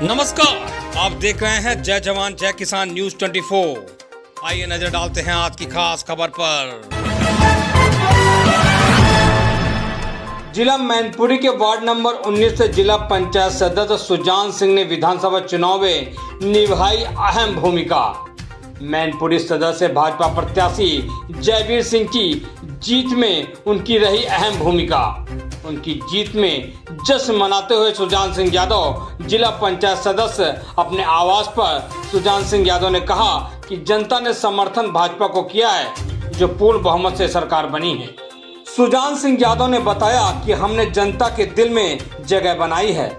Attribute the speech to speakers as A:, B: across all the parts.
A: नमस्कार, आप देख रहे हैं जय जवान जय किसान न्यूज 24। आइए नजर डालते हैं आज की खास खबर पर। जिला मैनपुरी के वार्ड नंबर 19 से जिला पंचायत सदस्य सुजान सिंह ने विधानसभा चुनाव में निभाई अहम भूमिका। मैनपुरी सदस्य भाजपा प्रत्याशी जयवीर सिंह की जीत में उनकी रही अहम भूमिका। उनकी जीत में जश्न मनाते हुए सुजान सिंह यादव जिला पंचायत सदस्य अपने आवास पर सुजान सिंह यादव ने कहा कि जनता ने समर्थन भाजपा को किया है जो पूर्ण बहुमत से सरकार बनी है। सुजान सिंह यादव ने बताया कि हमने जनता के दिल में जगह बनाई है।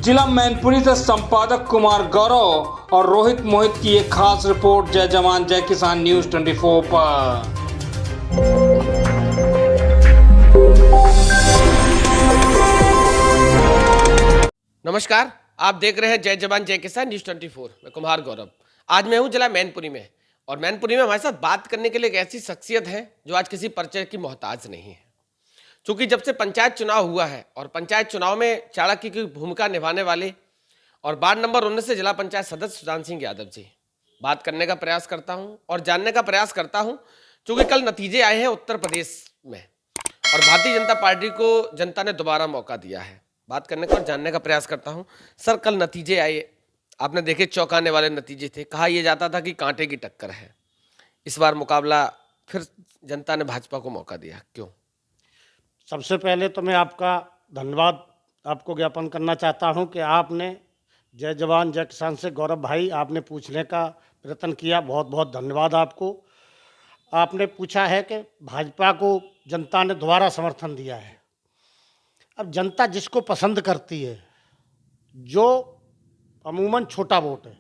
A: जिला मैनपुरी से संपादक कुमार गौरव और रोहित मोहित की एक खास रिपोर्ट जय जवान जय किसान न्यूज 24 पर।
B: नमस्कार, आप देख रहे हैं जय जवान जय किसान न्यूज 24। मैं कुमार गौरव। आज मैं हूं जिला मैनपुरी में और मैनपुरी में हमारे साथ बात करने के लिए एक ऐसी शख्सियत है जो आज किसी परिचय की मोहताज नहीं है। क्योंकि जब से पंचायत चुनाव हुआ है और पंचायत चुनाव में चाणक्य की भूमिका निभाने वाले और वार्ड नंबर 19 से जिला पंचायत सदस्य सुजान सिंह यादव जी बात करने का प्रयास करता हूँ और जानने का प्रयास करता हूँ। क्योंकि कल नतीजे आए हैं उत्तर प्रदेश में और भारतीय जनता पार्टी को जनता ने दोबारा मौका दिया है। बात करने का और जानने का प्रयास करता हूं। सर, कल नतीजे आए, आपने देखे चौंकाने वाले नतीजे थे। कहा यह जाता था कि कांटे की टक्कर है। इस बार मुकाबला फिर जनता ने भाजपा को मौका दिया, क्यों?
C: सबसे पहले तो मैं आपका धन्यवाद आपको ज्ञापन करना चाहता हूं कि आपने जय जवान जय किसान से गौरव भाई आपने पूछने का प्रयत्न किया। बहुत बहुत धन्यवाद आपको। आपने पूछा है कि भाजपा को जनता ने दोबारा समर्थन दिया है। अब जनता जिसको पसंद करती है, जो अमूमन छोटा वोट है,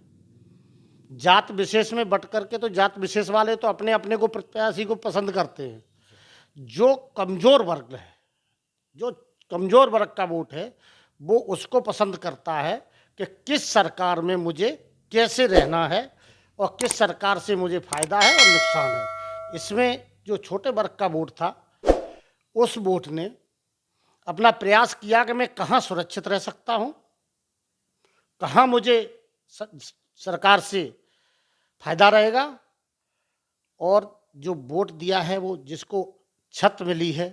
C: जात विशेष में बट करके तो जात विशेष वाले तो अपने अपने को प्रत्याशी को पसंद करते हैं। जो कमज़ोर वर्ग है, जो कमज़ोर वर्ग का वोट है, वो उसको पसंद करता है कि किस सरकार में मुझे कैसे रहना है और किस सरकार से मुझे फ़ायदा है और नुकसान है। इसमें जो छोटे वर्ग का वोट था, उस वोट ने अपना प्रयास किया कि मैं कहाँ सुरक्षित रह सकता हूँ, कहाँ मुझे सरकार से फायदा रहेगा, और जो वोट दिया है वो जिसको छत मिली है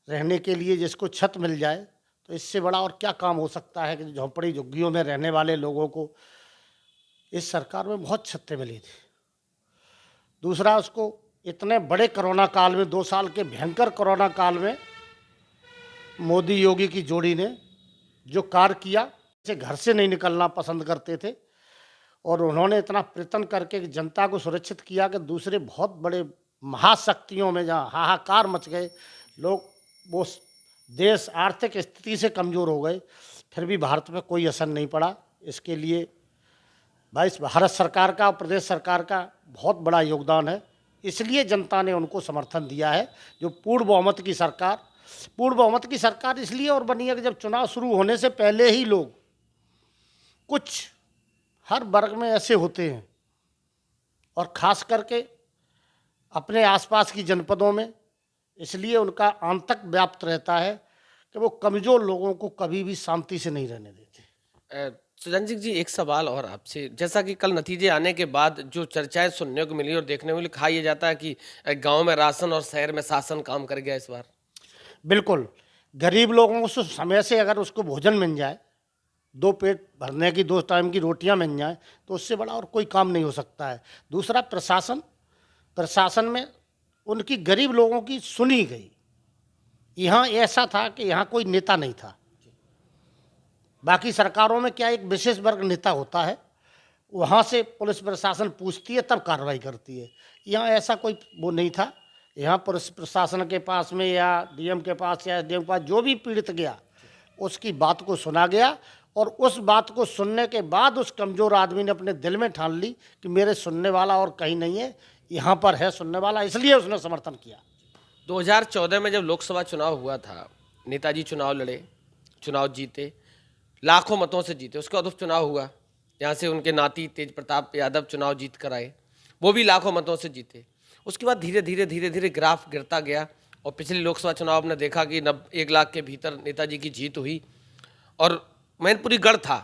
C: रहने के लिए, जिसको छत मिल जाए तो इससे बड़ा और क्या काम हो सकता है कि झोंपड़ी झुग्गियों में रहने वाले लोगों को इस सरकार में बहुत छतें मिली थी। दूसरा, उसको इतने बड़े कोरोना काल में, 2 साल के भयंकर कोरोना काल में मोदी योगी की जोड़ी ने जो कार्य किया, जैसे घर से नहीं निकलना पसंद करते थे और उन्होंने इतना प्रयत्न करके जनता को सुरक्षित किया कि दूसरे बहुत बड़े महाशक्तियों में जहाँ हाहाकार मच गए, लोग वो देश आर्थिक स्थिति से कमज़ोर हो गए, फिर भी भारत में कोई असर नहीं पड़ा। इसके लिए भाई भारत सरकार का और प्रदेश सरकार का बहुत बड़ा योगदान है। इसलिए जनता ने उनको समर्थन दिया है। जो पूर्ण बहुमत की सरकार इसलिए और बनी है कि जब चुनाव शुरू होने से पहले ही लोग, कुछ हर वर्ग में ऐसे होते हैं और ख़ास करके अपने आसपास की जनपदों में, इसलिए उनका आंतक व्याप्त रहता है कि वो कमज़ोर लोगों को कभी भी शांति से नहीं रहने देते।
B: सुजान सिंह जी, एक सवाल और आपसे। जैसा कि कल नतीजे आने के बाद जो चर्चाएं सुनने को मिली और देखने को मिली, कहा यह जाता है कि गांव में राशन और शहर में शासन काम कर गया इस बार।
C: बिल्कुल, गरीब लोगों को समय से अगर उसको भोजन मिल जाए, 2 पेट भरने की 2 टाइम की रोटियां मिल जाए, तो उससे बड़ा और कोई काम नहीं हो सकता है। दूसरा, प्रशासन में उनकी गरीब लोगों की सुनी गई। यहाँ ऐसा था कि यहाँ कोई नेता नहीं था। बाकी सरकारों में क्या एक विशेष वर्ग नेता होता है, वहाँ से पुलिस प्रशासन पूछती है तब कार्रवाई करती है। यहाँ ऐसा कोई वो नहीं था। यहाँ पुलिस प्रशासन के पास में या डीएम के पास या एसडीएम के पास जो भी पीड़ित गया, उसकी बात को सुना गया और उस बात को सुनने के बाद उस कमज़ोर आदमी ने अपने दिल में ठान ली कि मेरे सुनने वाला और कहीं नहीं है, यहाँ पर है सुनने वाला, इसलिए उसने समर्थन किया।
B: 2014 में जब लोकसभा चुनाव हुआ था, नेताजी चुनाव लड़े, चुनाव जीते, लाखों मतों से जीते। उसके बाद उपचुनाव हुआ, यहाँ से उनके नाती तेज प्रताप यादव चुनाव जीत कर आए, वो भी लाखों मतों से जीते। उसके बाद धीरे धीरे ग्राफ गिरता गया और पिछले लोकसभा चुनाव में देखा कि 1 लाख के भीतर नेताजी की जीत हुई और मैनपुरी गढ़ था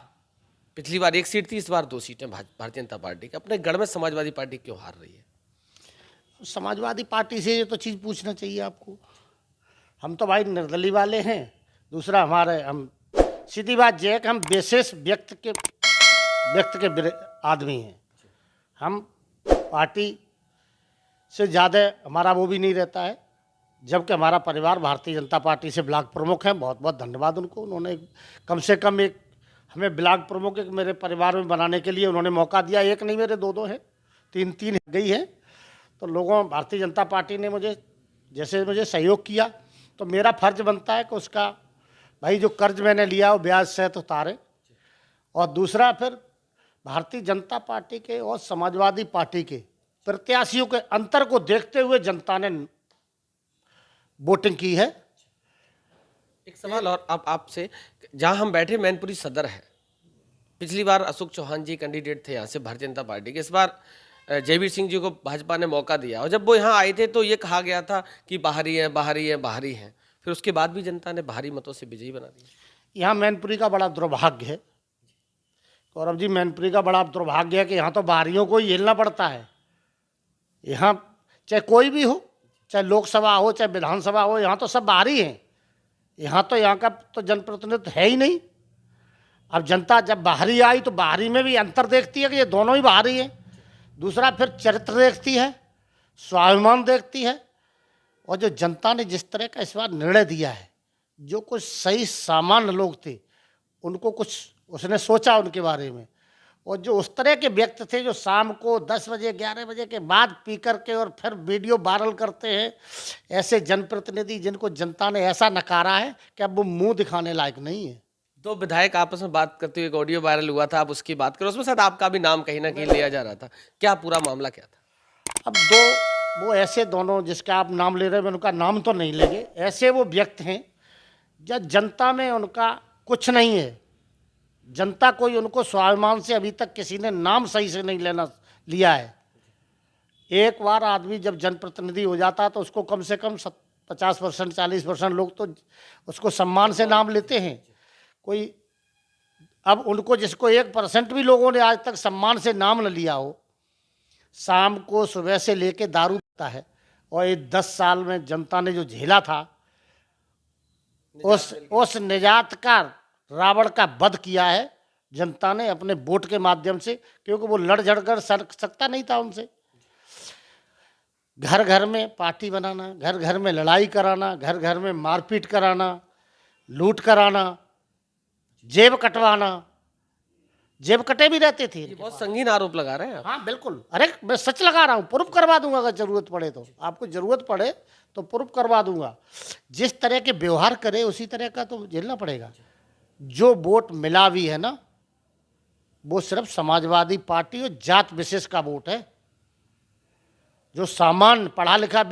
B: पिछली बार एक सीट थी, इस बार 2 सीटें भारतीय जनता पार्टी की। अपने गढ़ में समाजवादी पार्टी क्यों हार रही है?
C: समाजवादी पार्टी से ये तो चीज़ पूछना चाहिए आपको। हम तो भाई निर्दलीय वाले हैं। दूसरा हम सीधी बात यह है कि हम विशेष व्यक्त के आदमी हैं। हम पार्टी से ज़्यादा हमारा वो भी नहीं रहता है, जबकि हमारा परिवार भारतीय जनता पार्टी से ब्लॉक प्रमुख हैं। बहुत बहुत धन्यवाद उनको। उन्होंने कम से कम एक हमें ब्लॉक प्रमुख एक मेरे परिवार में बनाने के लिए उन्होंने मौका दिया। एक नहीं, मेरे 2 हैं, 3 गई है। तो लोगों भारतीय जनता पार्टी ने मुझे सहयोग किया, तो मेरा फर्ज बनता है कि उसका भाई जो कर्ज मैंने लिया वो ब्याज सहित उतारे। और दूसरा फिर भारतीय जनता पार्टी के और समाजवादी पार्टी के प्रत्याशियों के अंतर को देखते हुए जनता ने वोटिंग की है।
B: एक सवाल और आपसे, जहां हम बैठे मैनपुरी सदर है, पिछली बार अशोक चौहान जी कैंडिडेट थे यहाँ से भारतीय जनता पार्टी के। इस बार जयवीर सिंह जी को भाजपा ने मौका दिया, और जब वो यहाँ आए थे तो ये कहा गया था कि बाहरी हैं। फिर उसके बाद भी जनता ने भारी मतों से विजयी बना दिया।
C: यहाँ मैनपुरी का बड़ा दुर्भाग्य है गौरव जी, मैनपुरी का बड़ा दुर्भाग्य है कि यहाँ तो बाहरियों को ही हिलना पड़ता है। यहाँ चाहे कोई भी हो, चाहे लोकसभा हो चाहे विधानसभा हो, यहाँ तो सब बाहरी हैं। यहाँ का तो जनप्रतिनिधित्व है ही नहीं। अब जनता जब बाहरी आई तो बाहरी में भी अंतर देखती है कि ये दोनों ही बाहरी हैं। दूसरा फिर चरित्र देखती है, स्वाभिमान देखती है। और जो जनता ने जिस तरह का इस बार निर्णय दिया है, जो कुछ सही सामान्य लोग थे उनको कुछ उसने सोचा उनके बारे में, और जो उस तरह के व्यक्ति थे जो शाम को 10 बजे 11 बजे के बाद पी करके और फिर वीडियो वायरल करते हैं, ऐसे जनप्रतिनिधि जिनको जनता ने ऐसा नकारा है कि अब वो मुंह दिखाने लायक नहीं है।
B: 2 विधायक आपस में बात करते हुए एक ऑडियो वायरल हुआ था, आप उसकी बात करो। उसमें शायद आपका भी नाम कहीं ना कहीं लिया जा रहा था, क्या पूरा मामला क्या था?
C: अब वो ऐसे दोनों जिसका आप नाम ले रहे हैं, उनका नाम तो नहीं लेंगे, ऐसे वो व्यक्ति हैं जब जनता में उनका कुछ नहीं है। जनता कोई उनको स्वाभिमान से अभी तक किसी ने नाम सही से नहीं लिया है। एक बार आदमी जब जनप्रतिनिधि हो जाता है तो उसको कम से कम 50% 40% लोग तो उसको सम्मान से नाम लेते हैं। कोई अब उनको जिसको 1% भी लोगों ने आज तक सम्मान से नाम न लिया हो, शाम को सुबह से लेके दारू पीता है। और ये 10 साल में जनता ने जो झेला था, उस निजात का रावण का वध किया है जनता ने अपने वोट के माध्यम से, क्योंकि वो लड़ झड़ कर सकता नहीं था उनसे। घर घर में पार्टी बनाना, घर घर में लड़ाई कराना, घर घर में मारपीट कराना, लूट कराना, जेब कटवाना, जेब कटे भी रहते थे।
B: ये बहुत संगीन आरोप लगा रहे हैं आप।
C: हाँ बिल्कुल, अरे मैं सच लगा रहा हूँ, प्रूफ करवा दूंगा अगर जरूरत पड़े तो। आपको जरूरत पड़े तो प्रूफ करवा दूंगा। जिस तरह के व्यवहार करे उसी तरह का तो झेलना पड़ेगा। जो वोट मिला भी है ना, वो सिर्फ समाजवादी पार्टी और जात विशेष का वोट है। जो सामान्य पढ़ा लिखा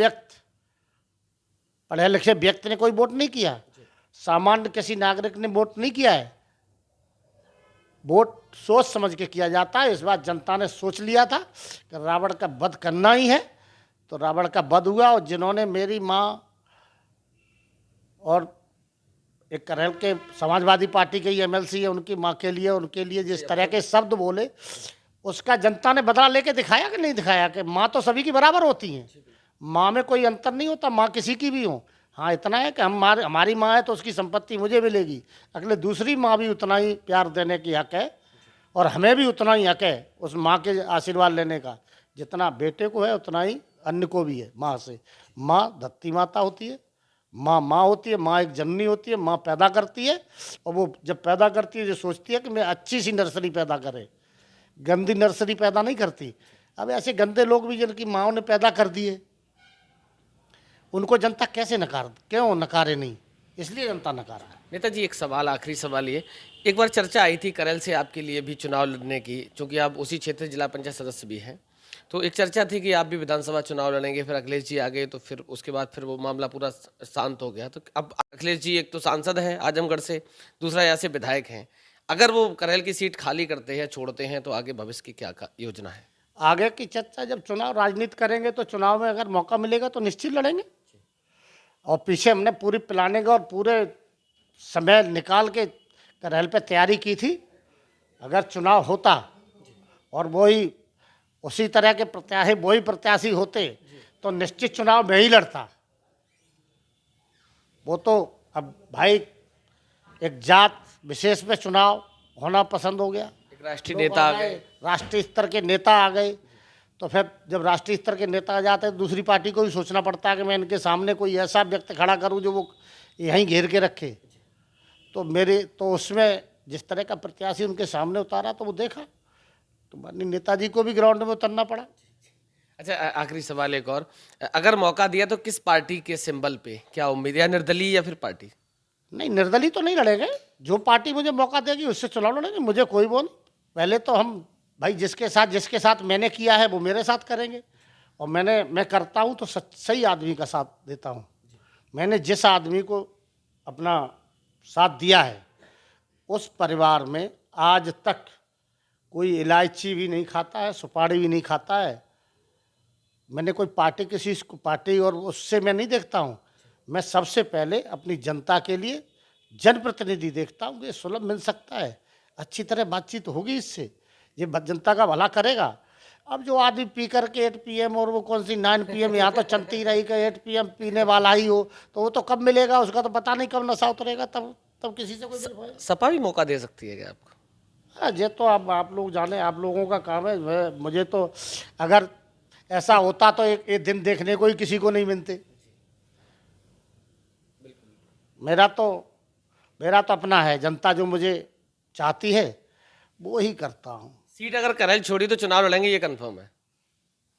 C: पढ़े लिखे व्यक्ति ने कोई वोट नहीं किया, सामान्य किसी नागरिक ने वोट नहीं किया है। वोट सोच समझ के किया जाता है। इस बार जनता ने सोच लिया था कि रावण का वध करना ही है, तो रावण का वध हुआ। और जिन्होंने मेरी माँ और एक करेल के समाजवादी पार्टी के ही एमएलसी है, उनकी माँ के लिए उनके लिए जिस तरह के शब्द बोले, उसका जनता ने बदला लेके दिखाया कि नहीं दिखाया कि माँ तो सभी की बराबर होती हैं। माँ में कोई अंतर नहीं होता, माँ किसी की भी हो। हाँ इतना है कि हमारी माँ है तो उसकी संपत्ति मुझे मिलेगी, अगले दूसरी माँ भी उतना ही प्यार देने की हक है, और हमें भी उतना ही हक है उस माँ के आशीर्वाद लेने का। जितना बेटे को है उतना ही अन्य को भी है माँ से। माँ धरती माता होती है, माँ होती है, माँ एक जननी होती है। माँ पैदा करती है, और वो जब पैदा करती है जो सोचती है कि मैं अच्छी सी नर्सरी पैदा करे, गंदी नर्सरी पैदा नहीं करती। अब ऐसे गंदे लोग भी जिनकी माँओं ने पैदा कर दिए, उनको जनता कैसे क्यों नकारे नहीं? इसलिए जनता नकारा है।
B: नेताजी एक सवाल, आखिरी सवाल ये, एक बार चर्चा आई थी करेल से आपके लिए भी चुनाव लड़ने की, क्योंकि आप उसी क्षेत्र जिला पंचायत सदस्य भी हैं, तो एक चर्चा थी कि आप भी विधानसभा चुनाव लड़ेंगे। फिर अखिलेश जी आ गए, तो फिर उसके बाद फिर वो मामला पूरा शांत हो गया। तो अब अखिलेश जी एक तो सांसद हैं आजमगढ़ से, दूसरा यहाँ से विधायक हैं। अगर वो करेल की सीट खाली करते हैं, छोड़ते हैं, तो आगे भविष्य की क्या योजना है?
C: आगे की चर्चा जब चुनाव राजनीति करेंगे तो चुनाव में अगर मौका मिलेगा तो निश्चित लड़ेंगे। और पीछे हमने पूरी प्लानिंग और पूरे समय निकाल के करेल पे तैयारी की थी, अगर चुनाव होता और वही उसी तरह के प्रत्याशी वही प्रत्याशी होते तो निश्चित चुनाव मैं ही लड़ता। वो तो अब भाई एक जात विशेष में चुनाव होना पसंद हो गया,
B: एक राष्ट्रीय नेता आ गए।
C: राष्ट्रीय स्तर के नेता आ गए, तो फिर जब राष्ट्रीय स्तर के नेता आ जाते हैं दूसरी पार्टी को भी सोचना पड़ता है कि मैं इनके सामने कोई ऐसा व्यक्ति खड़ा करूं जो वो यहीं घेर के रखे। तो उसमें जिस तरह का प्रत्याशी उनके सामने उतारा तो वो देखा, तो माननीय नेताजी को भी ग्राउंड में उतरना पड़ा।
B: अच्छा, आखिरी सवाल एक और, अगर मौका दिया तो किस पार्टी के सिंबल पे क्या उम्मीद है, या निर्दलीय या फिर पार्टी?
C: नहीं, निर्दलीय तो नहीं लड़ेंगे, जो पार्टी मुझे मौका देगी उससे चुनाव लड़ेंगे, मुझे कोई वो नहीं। पहले तो हम भाई जिसके साथ मैंने किया है वो मेरे साथ करेंगे, और मैं करता हूँ तो सही आदमी का साथ देता हूँ। मैंने जिस आदमी को अपना साथ दिया है उस परिवार में आज तक कोई इलायची भी नहीं खाता है, सुपारी भी नहीं खाता है। मैंने कोई पार्टी और उससे मैं नहीं देखता हूँ। मैं सबसे पहले अपनी जनता के लिए जनप्रतिनिधि देखता हूँ कि सुलभ मिल सकता है, अच्छी तरह बातचीत होगी, इससे ये जनता का भला करेगा। अब जो आदमी पी करके 8 PM और वो कौन सी 9 PM यहाँ तो चलती रही कि 8 PM पीने वाला ही हो, तो वो तो कब मिलेगा, उसका तो पता नहीं कब नशा उतरेगा, तब किसी से कोई
B: सपा भी मौका दे सकती है क्या आपको?
C: हाँ, ये तो आप लोग जाने, आप लोगों का काम है। मुझे तो अगर ऐसा होता तो एक दिन देखने को ही किसी को नहीं मिलते। मेरा तो अपना है, जनता जो मुझे चाहती है वो ही करता हूँ।
B: सीट अगर करेल छोड़ी तो चुनाव लड़ेंगे, ये कंफर्म है?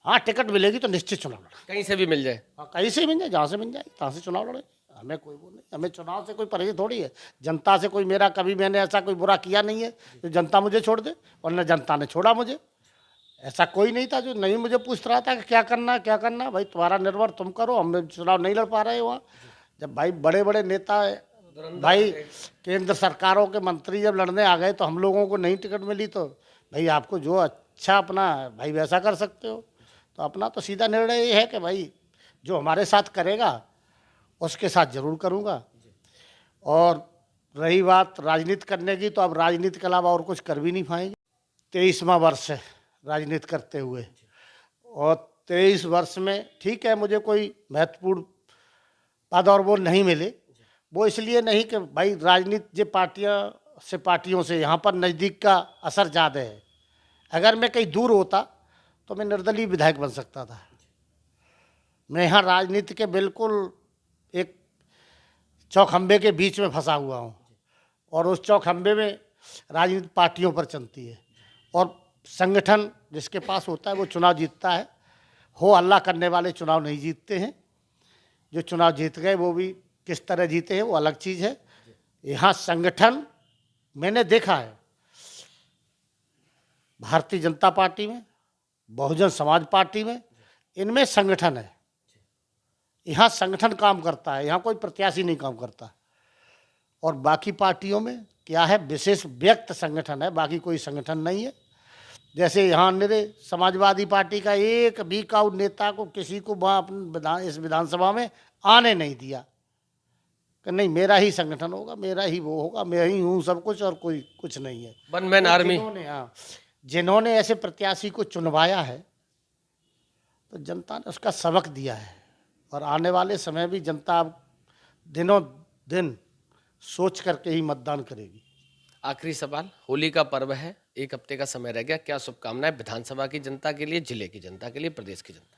C: हाँ, टिकट मिलेगी तो निश्चित चुनाव लड़ेंगे,
B: कहीं से भी मिल जाए।
C: हाँ, कहीं से मिल जाए, जहाँ से मिल जाए तहाँ से चुनाव लड़ेंगे। हमें कोई वो नहीं, हमें चुनाव से कोई परहेज थोड़ी है। जनता से कोई मैंने ऐसा कोई बुरा किया नहीं है जो जनता मुझे छोड़ दे, और न जनता ने छोड़ा मुझे। ऐसा कोई नहीं था जो नहीं मुझे पूछ रहा था कि क्या करना। भाई तुम्हारा निर्भर तुम करो, हम चुनाव नहीं लड़ पा रहे वहाँ। जब भाई बड़े बड़े नेता भाई केंद्र सरकारों के मंत्री जब लड़ने आ गए तो हम लोगों को नहीं टिकट मिली, तो भाई आपको जो अच्छा अपना भाई वैसा कर सकते हो। तो अपना तो सीधा निर्णय ये है कि भाई जो हमारे साथ करेगा उसके साथ जरूर करूँगा। और रही बात राजनीति करने की, तो अब राजनीति के अलावा और कुछ कर भी नहीं पाएंगे। 23वां वर्ष है राजनीति करते हुए, और 23 वर्ष में ठीक है मुझे कोई महत्वपूर्ण पद और वो नहीं मिले। वो इसलिए नहीं कि भाई राजनीति पार्टियों से यहाँ पर नज़दीक का असर ज़्यादा है। अगर मैं कहीं दूर होता तो मैं निर्दलीय विधायक बन सकता था। मैं यहाँ राजनीति के बिल्कुल एक चौखंबे के बीच में फंसा हुआ हूँ, और उस चौखंबे में राजनीति पार्टियों पर चलती है, और संगठन जिसके पास होता है वो चुनाव जीतता है। हो अल्लाह करने वाले चुनाव नहीं जीतते हैं, जो चुनाव जीत गए वो भी किस तरह जीते हैं वो अलग चीज़ है। यहाँ संगठन मैंने देखा है, भारतीय जनता पार्टी में, बहुजन समाज पार्टी में, इनमें संगठन है। यहाँ संगठन काम करता है, यहाँ कोई प्रत्याशी नहीं काम करता। और बाकी पार्टियों में क्या है, विशेष व्यक्त संगठन है, बाकी कोई संगठन नहीं है। जैसे यहाँ मेरे समाजवादी पार्टी का एक भी काउ नेता को किसी को वहाँ अपने इस विधानसभा में आने नहीं दिया कि नहीं मेरा ही संगठन होगा, मेरा ही वो होगा, मैं ही हूँ सब कुछ और कोई कुछ नहीं है।
B: One man army.
C: जिन्होंने ऐसे प्रत्याशी को चुनवाया है तो जनता ने उसका सबक दिया है, और आने वाले समय भी जनता अब दिनों दिन सोच करके ही मतदान करेगी।
B: आखिरी सवाल, होली का पर्व है, 1 हफ्ते का समय रह गया, क्या शुभकामनाएं विधानसभा की जनता के लिए, जिले की जनता के लिए, प्रदेश की जनता?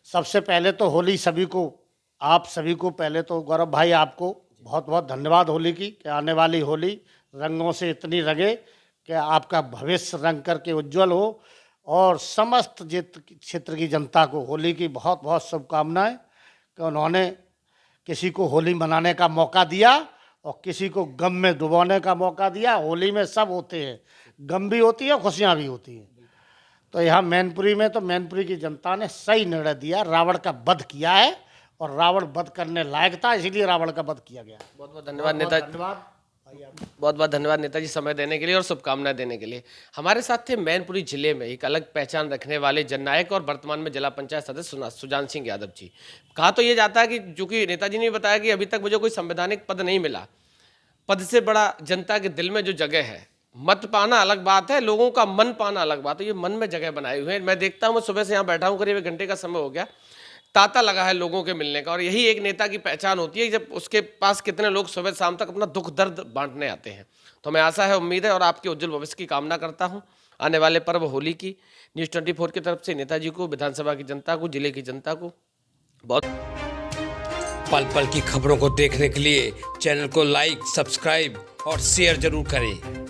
C: सबसे पहले तो होली आप सभी को पहले तो गौरव भाई आपको बहुत बहुत धन्यवाद होली की, कि आने वाली होली रंगों से इतनी रंगे कि आपका भविष्य रंग करके उज्जवल हो। और समस्त क्षेत्र की जनता को होली की बहुत बहुत शुभकामनाएं, कि उन्होंने किसी को होली मनाने का मौका दिया और किसी को गम में डुबोने का मौका दिया। होली में सब होते हैं, गम भी होती है, खुशियाँ भी होती हैं। तो यहाँ मैनपुरी में तो मैनपुरी की जनता ने सही निर्णय दिया, रावण का वध किया है, और रावण वध करने लायक था, इसीलिए रावण का वध किया गया।
B: बहुत बहुत धन्यवाद नेताजी, बहुत बहुत धन्यवाद नेताजी समय देने के लिए और शुभकामनाएं देने के लिए। हमारे साथ थे मैनपुरी जिले में एक अलग पहचान रखने वाले जननायक और वर्तमान में जिला पंचायत सदस्य सुजान सिंह यादव जी। कहा तो ये जाता है कि चूंकि नेताजी ने बताया कि अभी तक मुझे कोई संवैधानिक पद नहीं मिला, पद से बड़ा जनता के दिल में जो जगह है मत पाना अलग बात है, लोगों का मन पाना अलग बात है। ये मन में जगह बनाए हुए हैं। मैं देखता हूँ, मैं सुबह से यहाँ बैठा हूँ, करीब 1 घंटे का समय हो गया, तांता लगा है लोगों के मिलने का। और यही एक नेता की पहचान होती है, जब उसके पास कितने लोग सुबह शाम तक अपना दुख दर्द बांटने आते हैं। तो मैं आशा है, उम्मीद है और आपके उज्जवल भविष्य की कामना करता हूँ। आने वाले पर्व होली की न्यूज़ 24 की तरफ से नेताजी को, विधानसभा की जनता को, जिले की जनता को बहुत।
A: पल पल की खबरों को देखने के लिए चैनल को लाइक, सब्सक्राइब और शेयर जरूर करें।